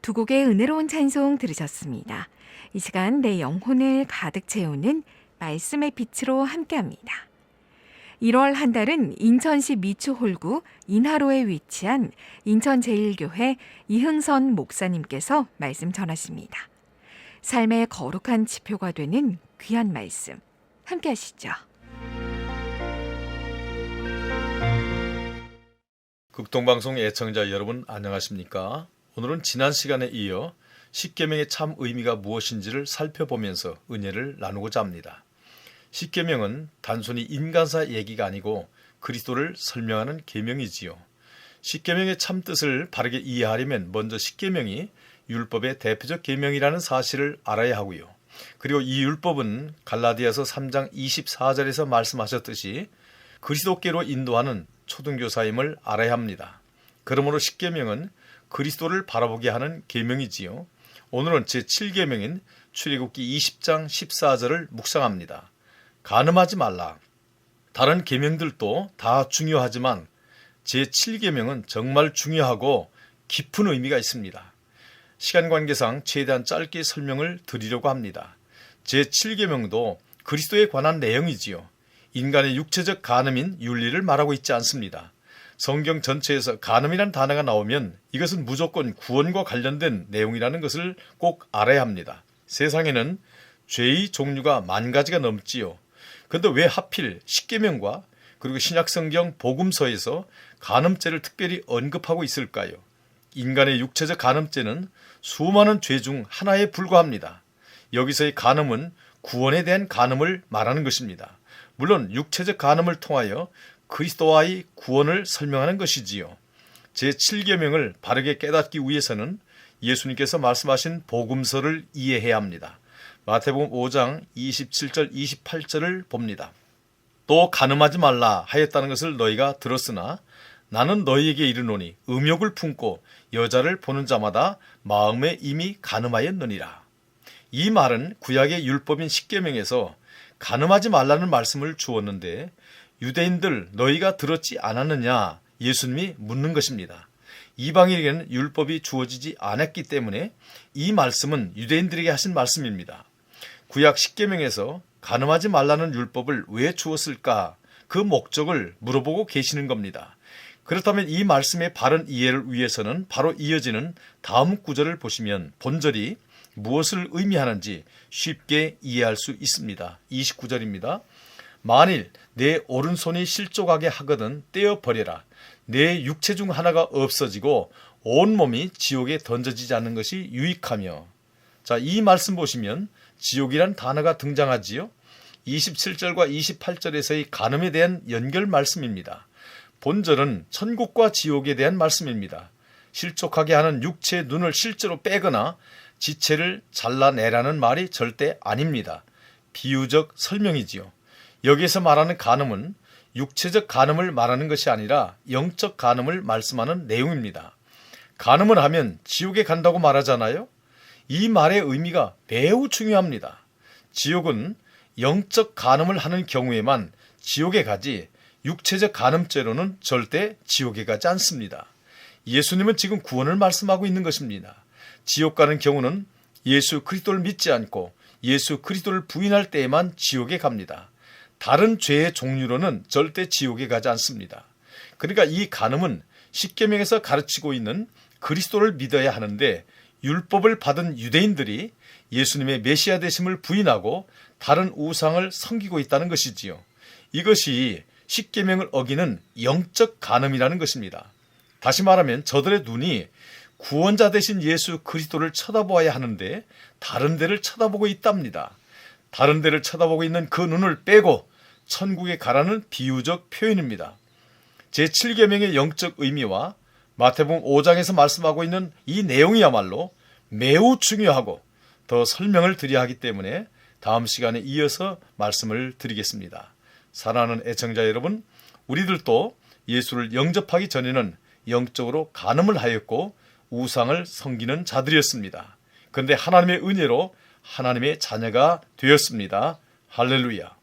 두 곡의 은혜로운 찬송 들으셨습니다. 이 시간 내 영혼을 가득 채우는 말씀의 빛으로 함께합니다. 1월 한 달은 인천시 미추홀구 인하로에 위치한 인천제일교회 이흥선 목사님께서 말씀 전하십니다. 삶의 거룩한 지표가 되는 귀한 말씀, 함께 하시죠. 극동방송 애청자 여러분 안녕하십니까? 오늘은 지난 시간에 이어 십계명의 참 의미가 무엇인지를 살펴보면서 은혜를 나누고자 합니다. 십계명은 단순히 인간사 얘기가 아니고 그리스도를 설명하는 계명이지요. 십계명의 참 뜻을 바르게 이해하려면 먼저 십계명이 율법의 대표적 계명이라는 사실을 알아야 하고요. 그리고 이 율법은 갈라디아서 3장 24절에서 말씀하셨듯이 그리스도께로 인도하는 초등교사임을 알아야 합니다. 그러므로 십계명은 그리스도를 바라보게 하는 계명이지요. 오늘은 제7계명인 출애굽기 20장 14절을 묵상합니다. 간음하지 말라. 다른 계명들도 다 중요하지만 제7계명은 정말 중요하고 깊은 의미가 있습니다. 시간 관계상 최대한 짧게 설명을 드리려고 합니다. 제7계명도 그리스도에 관한 내용이지요. 인간의 육체적 간음인 윤리를 말하고 있지 않습니다. 성경 전체에서 간음이라는 단어가 나오면 이것은 무조건 구원과 관련된 내용이라는 것을 꼭 알아야 합니다. 세상에는 죄의 종류가 10,000가지가 넘지요. 그런데 왜 하필 십계명과 그리고 신약성경 복음서에서 간음죄를 특별히 언급하고 있을까요? 인간의 육체적 간음죄는 수많은 죄 중 하나에 불과합니다. 여기서의 간음은 구원에 대한 간음을 말하는 것입니다. 물론 육체적 간음을 통하여 그리스도와의 구원을 설명하는 것이지요. 제7계명을 바르게 깨닫기 위해서는 예수님께서 말씀하신 복음서를 이해해야 합니다. 마태복음 5장 27절 28절을 봅니다. 또 간음하지 말라 하였다는 것을 너희가 들었으나 나는 너희에게 이르노니 음욕을 품고 여자를 보는 자마다 마음에 이미 간음하였느니라. 이 말은 구약의 율법인 십계명에서 간음하지 말라는 말씀을 주었는데 유대인들 너희가 들었지 않았느냐 예수님이 묻는 것입니다. 이방인에게는 율법이 주어지지 않았기 때문에 이 말씀은 유대인들에게 하신 말씀입니다. 구약 십계명에서 간음하지 말라는 율법을 왜 주었을까? 그 목적을 물어보고 계시는 겁니다. 그렇다면 이 말씀의 바른 이해를 위해서는 바로 이어지는 다음 구절을 보시면 본절이 무엇을 의미하는지 쉽게 이해할 수 있습니다. 29절입니다. 만일 내 오른손이 실족하게 하거든 떼어버려라. 내 육체 중 하나가 없어지고 온몸이 지옥에 던져지지 않는 것이 유익하며. 자, 이 말씀 보시면 지옥이란 단어가 등장하지요. 27절과 28절에서의 간음에 대한 연결 말씀입니다. 본절은 천국과 지옥에 대한 말씀입니다. 실족하게 하는 육체의 눈을 실제로 빼거나 지체를 잘라내라는 말이 절대 아닙니다. 비유적 설명이지요. 여기에서 말하는 간음은 육체적 간음을 말하는 것이 아니라 영적 간음을 말씀하는 내용입니다. 간음을 하면 지옥에 간다고 말하잖아요. 이 말의 의미가 매우 중요합니다. 지옥은 영적 간음을 하는 경우에만 지옥에 가지 육체적 간음죄로는 절대 지옥에 가지 않습니다. 예수님은 지금 구원을 말씀하고 있는 것입니다. 지옥 가는 경우는 예수 그리스도를 믿지 않고 예수 그리스도를 부인할 때에만 지옥에 갑니다. 다른 죄의 종류로는 절대 지옥에 가지 않습니다. 그러니까 이 간음은 십계명에서 가르치고 있는 그리스도를 믿어야 하는데 율법을 받은 유대인들이 예수님의 메시아 되심을 부인하고 다른 우상을 섬기고 있다는 것이지요. 이것이 십계명을 어기는 영적 간음이라는 것입니다. 다시 말하면 저들의 눈이 구원자 되신 예수 그리스도를 쳐다보아야 하는데 다른 데를 쳐다보고 있답니다. 다른 데를 쳐다보고 있는 그 눈을 빼고 천국에 가라는 비유적 표현입니다. 제7계명의 영적 의미와 마태복음 5장에서 말씀하고 있는 이 내용이야말로 매우 중요하고 더 설명을 드려야 하기 때문에 다음 시간에 이어서 말씀을 드리겠습니다. 사랑하는 애청자 여러분, 우리들도 예수를 영접하기 전에는 영적으로 간음을 하였고 우상을 섬기는 자들이었습니다. 그런데 하나님의 은혜로 하나님의 자녀가 되었습니다. 할렐루야.